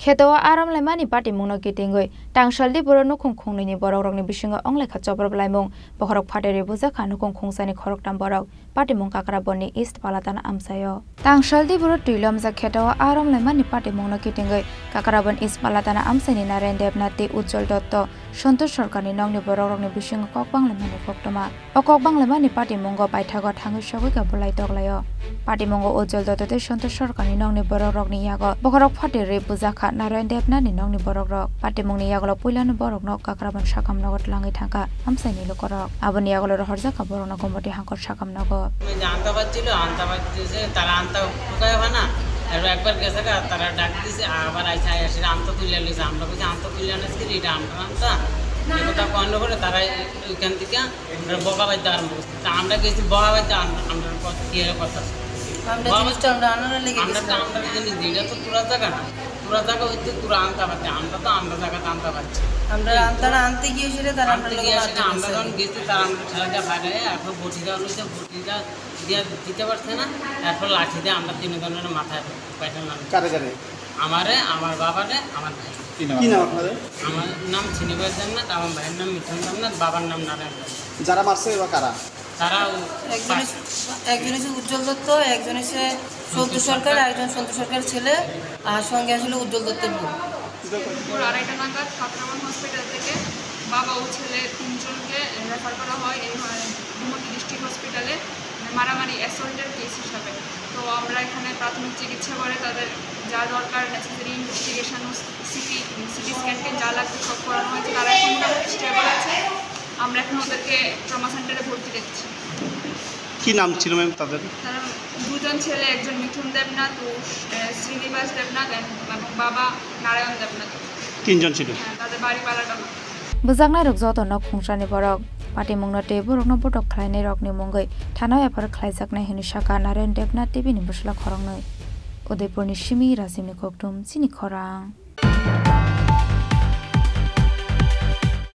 Ketawa aram lemani party mungno kitingoi tangsaldi boro nukung khungni borok ni bisingo onglekha chopor blaimung bokhorok phateri buja khanu kung khungsani khorok tam borok party mung kakra boni east palatana amsayo tangsaldi boro tuilom ja Ketawa aram lemani party mungno kitingoi kakra bon east palatana amsani Naren Debnath Ujjwal Dotto Santosh Sarkarni nongni borok ni bisingo kokbang lemani koktoma okokbang lemani party mungo baithago thangu sogoi ka bolai toklayo party mungo Ujjwal Dotto te Santosh Sarkarni nongni borok ni yago bokhorok phateri buja Naren Debnath ni nongni borok rok party mungni yagolo puilani borok nok kakraban sakam nogot langi thangka amsaini lokorok aboni yagolo horja ka borok na gomoti hangkor sakam nogo জানতে পারছিল যে তারা আনতে ঢুকায় হয় না আর একবার গেছে তারা ডাক দিছে আবার আইসা এসে আনতে তুলে লিছে আমরা কইছি আনতে তুলে আনছি এটা আমরা এই কথা বন্ধ করে তারা ওইখান থেকে বকা বাইতে আরম্ভ করছে আমরা গেছি বকা বাইতে আমরা কি এর কথা আমরা জিনিসটা আমরা আনার লেগে গেছি আমরা জিনিস দিটা তো পুরো জায়গা না পুরো জায়গা হইতে পুরো আনতে পারছে আমরা তো আমরা জায়গাতে আনতে পারছি আমরা আনতে গিয়ে সেটা তারা আমরা যখন গেছি তারা আমরা ঠেলাটা বাইরে এখন বটি দেওয়া হয়েছে বটিটা দিয়ে দিতে পারছে না এরপর লাঠি দিয়ে আমরা তিনজনের মাথায় পাইটালাম আমারে আমার বাবারে আমার ভাই কি নাম আপনাদের? আমার নাম ছিনিবাস দেবনাথ আমার ভাইয়ের নাম মিঠুন দেবনাথ বাবার নাম নারায়ণ দেবনাথ যারা মারছে এবার কারা? তারা একজন হচ্ছে উজ্জ্বল দত্ত একজন হচ্ছে সন্তু সরকার একজন সন্তু সরকার ছেলে আর সঙ্গে আসলে উজ্জ্বল দত্তের বউ 2:30 নাগাদ কাকরাবান হসপিটাল থেকে বাবা ও ছেলে তিনজনকে রেফার করা হয় এই ধুমতি ডিস্ট্রিক্ট হসপিটালে মারামারি অ্যাসল্টের কেস হিসাবে তো আমরা এখানে প্রাথমিক চিকিৎসা করে তাদের যা দরকার নেসেসারি ইনভেস্টিগেশন সিটি স্ক্যানকে যা লাগবে সব করানো হয়েছে তারা এখন মোটামুটি স্টেবল আছে আমরা এখন ওদেরকে ট্রমা সেন্টারে ভর্তি দেখছি কি নাম ছিল ম্যাম তাদের? তারা দুজন ছেলে একজন মিঠুন দেবনাথ ও শ্রীনিবাস দেবনাথ এবং বাবা নারায়ণ দেবনাথ তিনজন ছিল তাদের বাড়ি পালাটানো bujaknai rok joto nok khungsani borok party mungno te borok no botok khlainai rok ni mungoi thana efar khlaijaknai hini saka Naren Debnath TV ni busla khorongnoi Udaipur ni Simi Razim ni koktum chini khorang